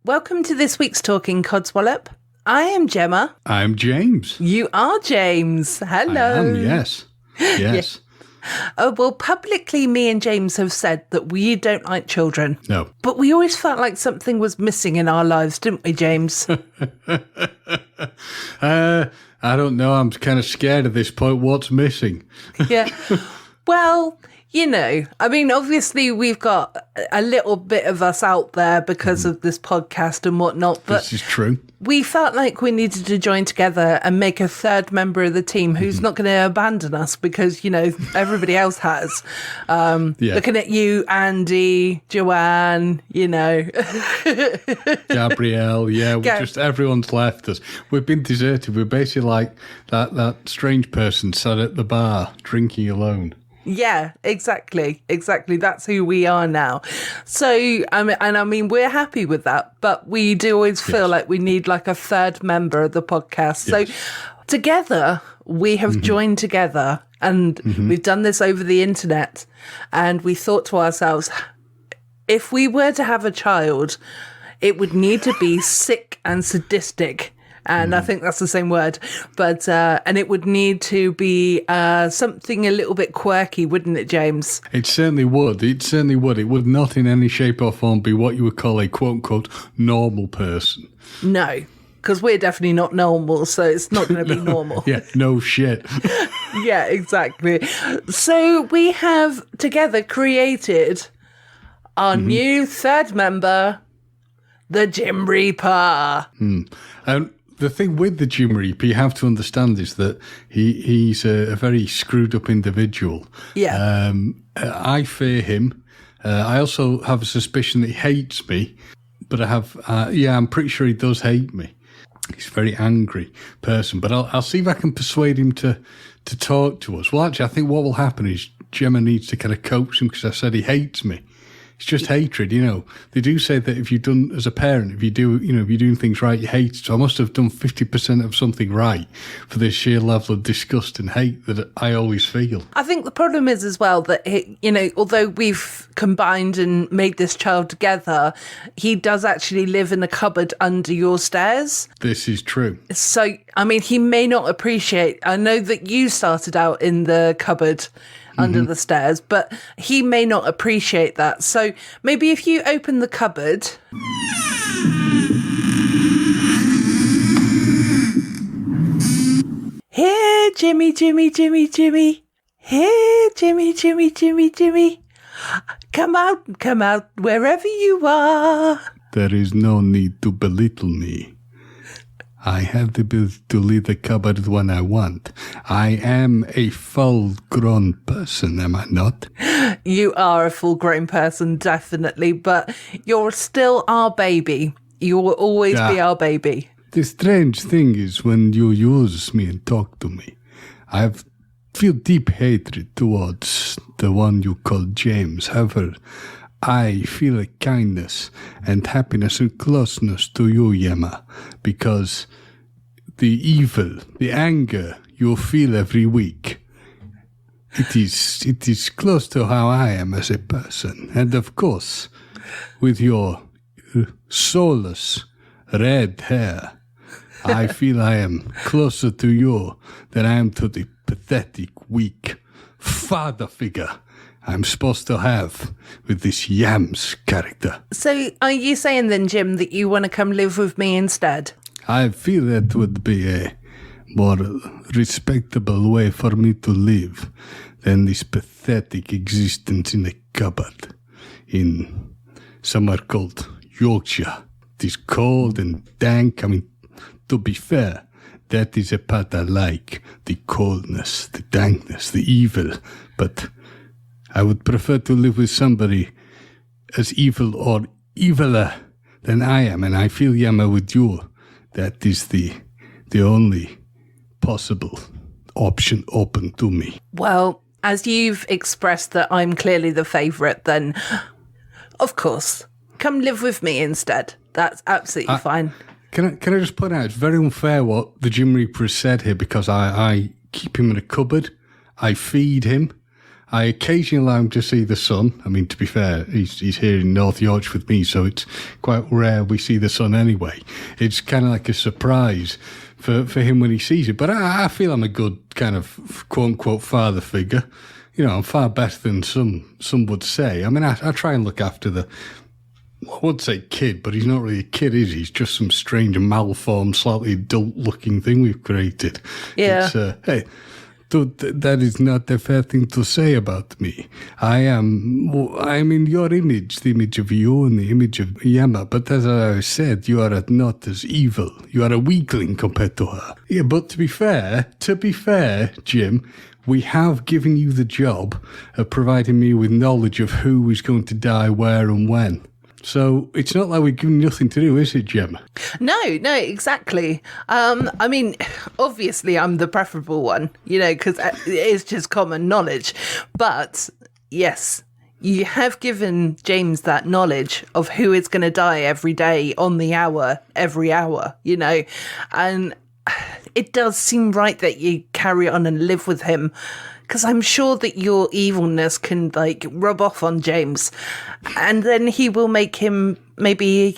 Welcome to this week's Talking Codswallop. I am Gemma. I'm James. You are James. Hello. I am, yes. Yes. Oh, well, publicly, me and James have said that we don't like children. No. But we always felt like something was missing in our lives, didn't we, James? I don't know. I'm kind of scared at this point. What's missing? Yeah. Well, you know, I mean, obviously we've got a little bit of us out there because of this podcast and whatnot, but This is true. we felt like we needed to join together and make a third member of the team who's not going to abandon us because, you know, everybody else has. Looking at you, Andy, Joanne, you know. Gabrielle, yeah, just everyone's left us. We've been deserted. We're basically like that strange person sat at the bar drinking alone. Yeah, exactly. That's who we are now. So, I mean, we're happy with that, but we do always feel like we need like a third member of the podcast. Yes. So together, we have joined together and we've done this over the internet. And we thought to ourselves, if we were to have a child, it would need to be sick and sadistic. And I think that's the same word, but and it would need to be something a little bit quirky, wouldn't it, James? It certainly would. It would not in any shape or form be what you would call a quote-unquote normal person. No, because we're definitely not normal, so it's not going to be normal. Yeah, no shit. Yeah, exactly. So we have together created our new third member, the Grim Reaper. The thing with the Grim Reaper, you have to understand is that he's a very screwed up individual. Yeah. I fear him. I also have a suspicion that he hates me, but I'm pretty sure he does hate me. He's a very angry person, but I'll see if I can persuade him to talk to us. Well, actually, I think what will happen is Gemma needs to kind of coax him because I said he hates me. It's just hatred, you know. They do say that if you've done, as a parent, if you're doing things right, you hate it. So I must have done 50% of something right for this sheer level of disgust and hate that I always feel. I think the problem is as well that, although we've combined and made this child together, he does actually live in a cupboard under your stairs. This is true. So, I mean, he may not appreciate, I know that you started out in the cupboard under the stairs, but he may not appreciate that. So maybe if you open the cupboard. Here, Jimmy. Here, Jimmy. Come out, wherever you are. There is no need to belittle me. I have the ability to leave the cupboard when I want. I am a full-grown person, am I not? You are a full-grown person, definitely, but you're still our baby. You will always be our baby. The strange thing is when you use me and talk to me, I feel deep hatred towards the one you call James. However, I feel a kindness and happiness and closeness to you, Gemma, because the evil, the anger you feel every week, it is close to how I am as a person. And of course, with your soulless red hair, I feel I am closer to you than I am to the pathetic, weak father figure I'm supposed to have with this Yams character. So are you saying then, Jim, that you want to come live with me instead? I feel that would be a more respectable way for me to live than this pathetic existence in a cupboard in somewhere called Yorkshire. It is cold and dank. I mean, to be fair, that is a part I like. The coldness, the dankness, the evil. But I would prefer to live with somebody as evil or eviler than I am. And I feel, Yama, with you, that is the only possible option open to me. Well, as you've expressed that I'm clearly the favourite, then of course, come live with me instead. That's absolutely fine. Can I just point out, it's very unfair what the Grim Reaper has said here, because I keep him in a cupboard, I feed him, I occasionally allow him to see the sun. I mean, to be fair, he's here in North Yorkshire with me, so it's quite rare we see the sun anyway. It's kind of like a surprise for him when he sees it. But I feel I'm a good kind of quote-unquote father figure. You know, I'm far better than some would say. I mean, I try and look after I wouldn't say kid, but he's not really a kid, is he? He's just some strange, malformed, slightly adult-looking thing we've created. Yeah. Hey, that is not a fair thing to say about me. I am in your image, the image of you and the image of Gemma. But as I said, you are not as evil. You are a weakling compared to her. Yeah, but to be fair, Jim, we have given you the job of providing me with knowledge of who is going to die, where, and when. So it's not like we've given nothing to do, is it, Gemma? No, exactly. I mean, obviously I'm the preferable one, because it is just common knowledge. But yes, you have given James that knowledge of who is going to die every day, on the hour, every hour, and it does seem right that you carry on and live with him, because I'm sure that your evilness can rub off on James, and then he will make him maybe,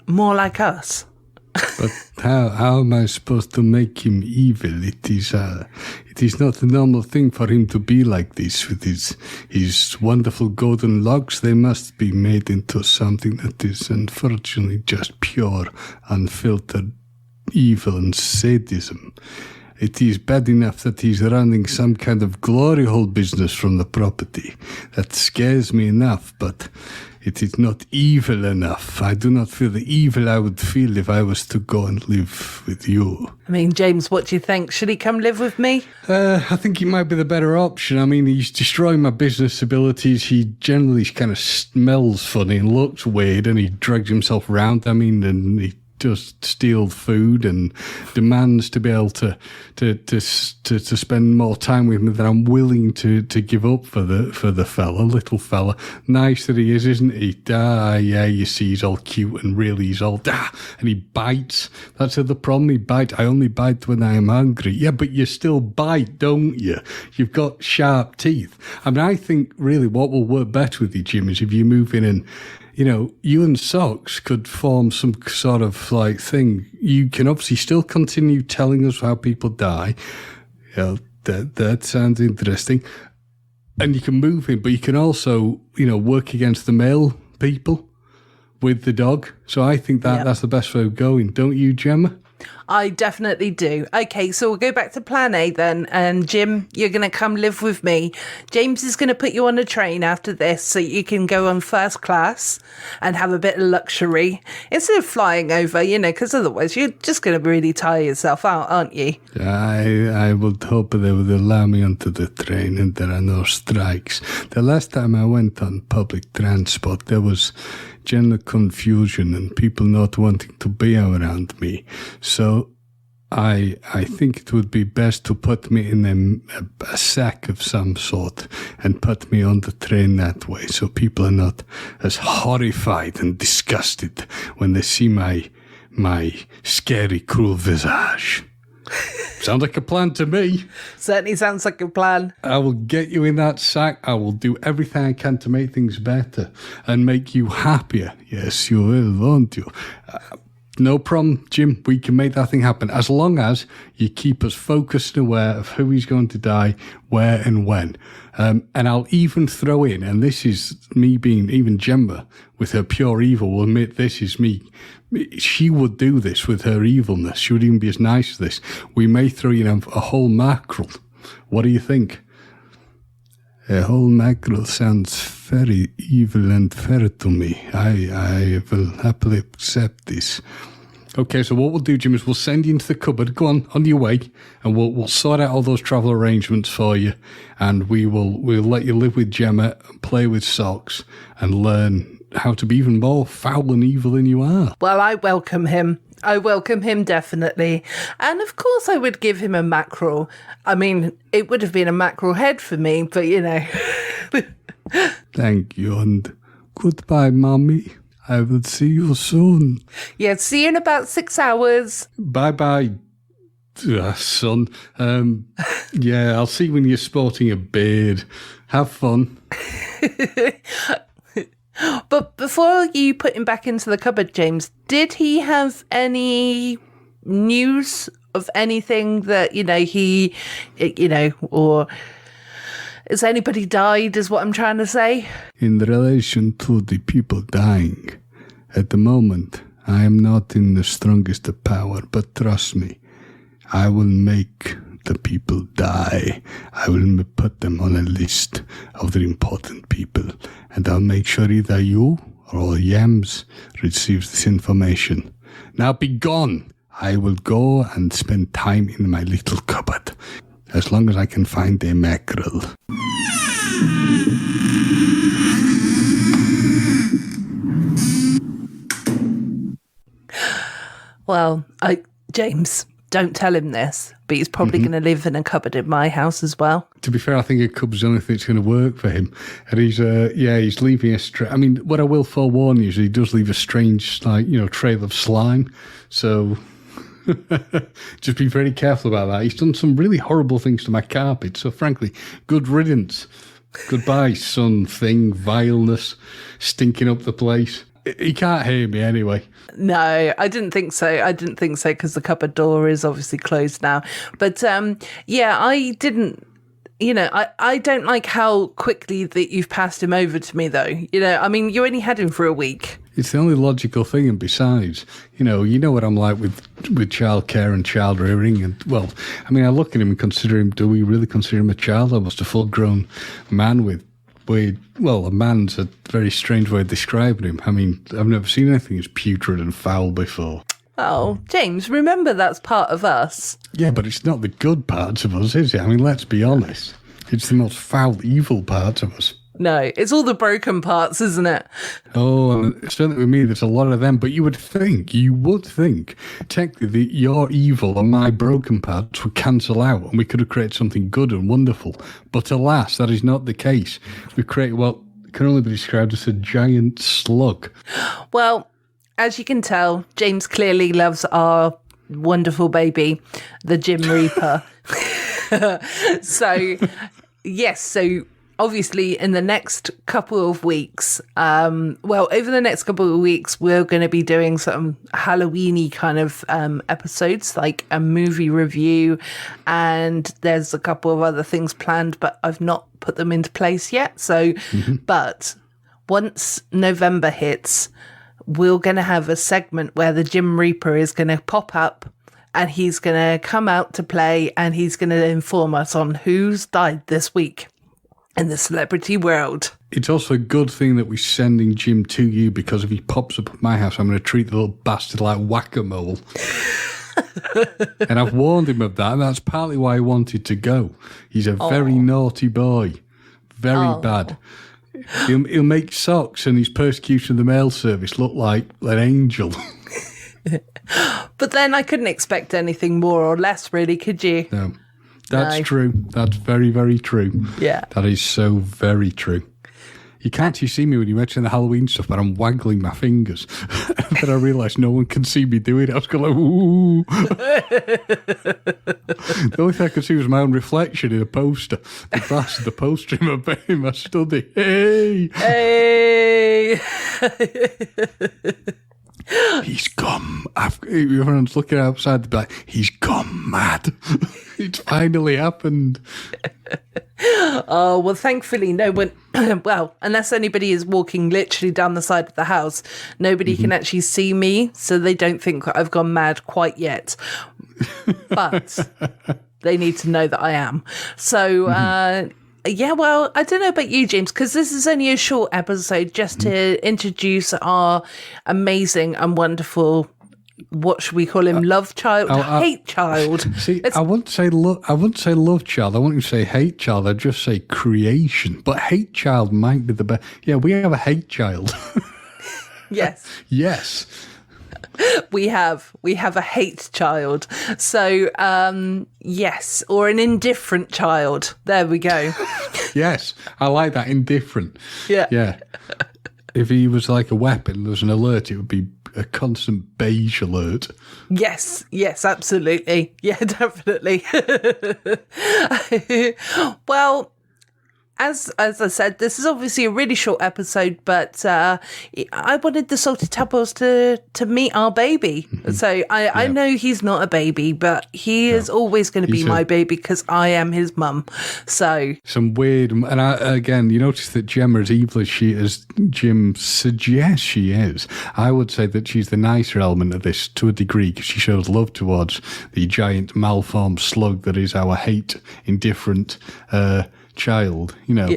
more like us. But how am I supposed to make him evil? It is not a normal thing for him to be like this with his wonderful golden locks. They must be made into something that is unfortunately just pure, unfiltered evil and sadism. It is bad enough that he's running some kind of glory hole business from the property. That scares me enough, but it is not evil enough. I do not feel the evil I would feel if I was to go and live with you. I mean, James, what do you think? Should he come live with me? I think he might be the better option. I mean, he's destroying my business abilities. He generally kind of smells funny and looks weird, and he drags himself around. I mean, and he just steal food and demands to be able to spend more time with me than I'm willing to give up for the little fella. Nice that he is, isn't he? Yeah, you see, he's all cute and really he's all and he bites. That's the problem. He bites. I only bite when I am hungry. Yeah, but you still bite, don't you? You've got sharp teeth. I mean, I think really what will work better with you, Jim, is if you move in and you and Socks could form some sort of thing. You can obviously still continue telling us how people die. That sounds interesting. And you can move in, but you can also, work against the male people with the dog. So I think that's the best way of going. Don't you, Gemma? I definitely do. Okay, so we'll go back to plan A then. And Jim, you're going to come live with me. James is going to put you on a train after this so you can go on first class and have a bit of luxury instead of flying over, because otherwise you're just going to really tire yourself out, aren't you? I would hope they would allow me onto the train and there are no strikes. The last time I went on public transport, there was general confusion and people not wanting to be around me. So I think it would be best to put me in a sack of some sort and put me on the train that way, so people are not as horrified and disgusted when they see my scary, cruel visage. Sounds like a plan to me. Certainly sounds like a plan. I will get you in that sack. I will do everything I can to make things better and make you happier. Yes, you will, won't you? No problem, Jim. We can make that thing happen as long as you keep us focused and aware of who is going to die, where and when. And I'll even throw in, and this is me being, even Gemma with her pure evil will admit this is me. She would do this with her evilness. She would even be as nice as this. We may throw in a whole mackerel. What do you think? A whole mackerel sounds very evil and fair to me. I will happily accept this. Okay, so what we'll do, Jim, is we'll send you into the cupboard. Go on your way, and we'll sort out all those travel arrangements for you, and we'll let you live with Gemma, play with Socks, and learn how to be even more foul and evil than you are. Well, I welcome him. I welcome him, definitely. And of course I would give him a mackerel. I mean, it would have been a mackerel head for me, but Thank you, and goodbye, Mommy. I will see you soon. Yeah, see you in about 6 hours. Bye-bye. son. Yeah, I'll see when you're sporting a beard. Have fun. But before you put him back into the cupboard, James, did he have any news of anything that, or has anybody died, is what I'm trying to say? In relation to the people dying, at the moment, I am not in the strongest of power, but trust me, I will make the people die. I will put them on a list of the important people, and I'll make sure either you or Yams receives this information. Now be gone. I will go and spend time in my little cupboard, as long as I can find a mackerel. Well, James, don't tell him this, but he's probably going to live in a cupboard in my house as well. To be fair, I think a cupboard's the only thing that's going to work for him. And he's leaving I mean, what I will forewarn you is he does leave a strange, trail of slime. So just be very careful about that. He's done some really horrible things to my carpet. So frankly, good riddance. Goodbye, son, thing, vileness, stinking up the place. He can't hear me anyway. No, I didn't think so. Because the cupboard door is obviously closed now. But I didn't. I don't like how quickly that you've passed him over to me, though. I mean, you only had him for a week. It's the only logical thing, and besides, you know what I'm like with childcare and child rearing, and I look at him and consider him. Do we really consider him a child, almost a full-grown man with? A man's a very strange way of describing him. I mean, I've never seen anything as putrid and foul before. Oh, James, remember that's part of us. Yeah, but it's not the good parts of us, is it? I mean, let's be honest. It's the most foul, evil parts of us. No, it's all the broken parts, isn't it? Oh, and certainly with me, there's a lot of them. But you would think, technically, that your evil and my broken parts would cancel out and we could have created something good and wonderful. But alas, that is not the case. We've created what can only be described as a giant slug. Well, as you can tell, James clearly loves our wonderful baby, the Grim Reaper. So obviously, in the next couple of weeks, over the next couple of weeks, we're going to be doing some Halloween-y kind of episodes, like a movie review, and there's a couple of other things planned, but I've not put them into place yet. So, But once November hits, we're going to have a segment where the Grim Reaper is going to pop up, and he's going to come out to play, and he's going to inform us on who's died this week in the celebrity world. It's also a good thing that we're sending Jim to you, because if he pops up at my house, I'm going to treat the little bastard like whack-a-mole. And I've warned him of that, and that's partly why I wanted to go. He's a very naughty boy. Very bad. He'll make socks and his persecution of the mail service look like an angel. But then I couldn't expect anything more or less, really, could you? No. That's true. That's very, very true. Yeah. That is so very true. You can't actually see me when you mention the Halloween stuff, but I'm waggling my fingers. And then I realised no one can see me doing it. I was going like, ooh. The only thing I could see was my own reflection in a poster. The poster in my study. Hey! Hey! He's gone. Everyone's looking outside the back. He's gone mad. It's finally happened. Oh, well, thankfully, no one, unless anybody is walking literally down the side of the house, nobody can actually see me, so they don't think that I've gone mad quite yet. But they need to know that I am. So, I don't know about you, James, because this is only a short episode just to introduce our amazing and wonderful, what should we call him, love child, hate child. See, I wouldn't say love child. I wouldn't even say hate child. I'd just say creation. But hate child might be the best. Yeah, we have a hate child. Yes. Yes. We have a hate child. So, yes, or an indifferent child. There we go. Yes, I like that, indifferent. Yeah. Yeah. if he was like a weapon, there was an alert, it would be a constant beige alert. Yes, absolutely. Yeah, definitely. Well, as I said, this is obviously a really short episode, but I wanted the Salty Tadpoles to meet our baby. So I know he's not a baby, but he is always going to be my baby because I am his mum. So some weird, and again, you notice that Gemma, as evil as Jim suggests she is, I would say that she's the nicer element of this to a degree because she shows love towards the giant malformed slug that is our hate, indifferent child, Yeah.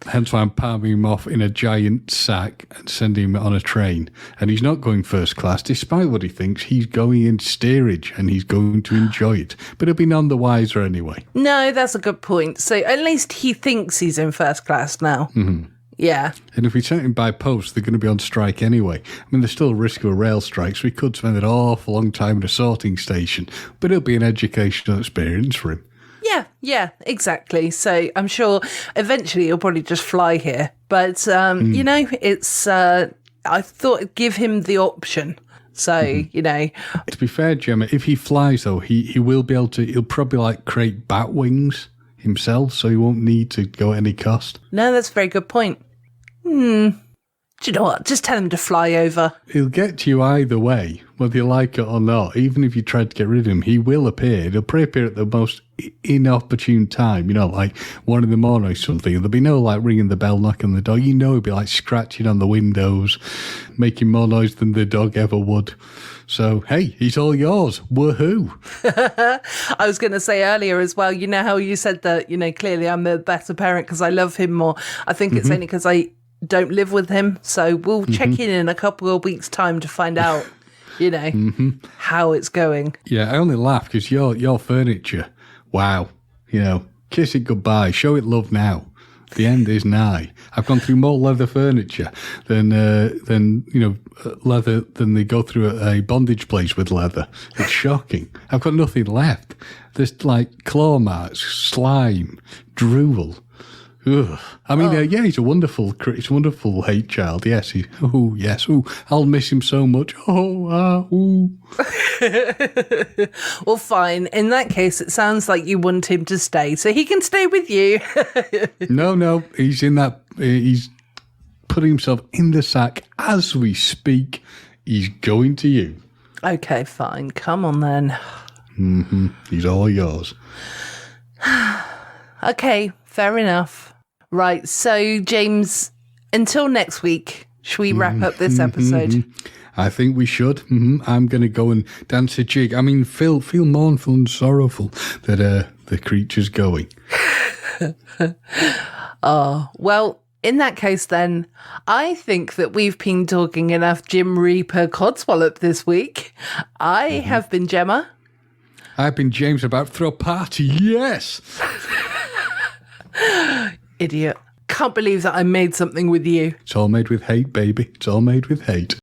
Hence why I'm palming him off in a giant sack and sending him on a train. And he's not going first class, despite what he thinks. He's going in steerage and he's going to enjoy it. But he'll be none the wiser anyway. No, that's a good point. So at least he thinks he's in first class now. Mm-hmm. Yeah. And if we sent him by post, they're going to be on strike anyway. I mean, there's still a risk of a rail strike, so we could spend an awful long time at a sorting station. But it'll be an educational experience for him. Yeah, exactly. So I'm sure eventually he'll probably just fly here. But, it's, I thought I'd give him the option. So, To be fair, Gemma, if he flies, though, he will be able to, he'll probably create bat wings himself, so he won't need to go at any cost. No, that's a very good point. Do you know what? Just tell him to fly over. He'll get to you either way, whether you like it or not. Even if you tried to get rid of him, he will appear. He'll probably appear at the most inopportune time, like 1 in the morning or something. There'll be no ringing the bell, knocking on the door. He'll be scratching on the windows, making more noise than the dog ever would. So, hey, he's all yours. Woohoo. I was going to say earlier as well, you know how you said that, clearly I'm the better parent because I love him more. I think it's only because I don't live with him, so we'll check in a couple of weeks' time to find out, how it's going. Yeah, I only laugh because your furniture, wow, kiss it goodbye, show it love now. The end is nigh. I've gone through more leather furniture than leather than they go through a bondage place with leather. It's shocking. I've got nothing left. There's claw marks, slime, drool. Ugh. I mean, he's a wonderful hate child. Yes, yes. I'll miss him so much. Well, fine. In that case, it sounds like you want him to stay, so he can stay with you. No, he's in that. He's putting himself in the sack as we speak. He's going to you. Okay, fine. Come on then. He's all yours. Okay, fair enough. Right, so James, until next week, should we wrap up this episode? I think we should. I'm going to go and dance a jig. I mean, feel mournful and sorrowful that the creature's going. Well, in that case then, I think that we've been talking enough Jim Reaper Codswallop this week. I have been Gemma. I've been James, about to throw a party, yes! Idiot. Can't believe that I made something with you. It's all made with hate, baby. It's all made with hate.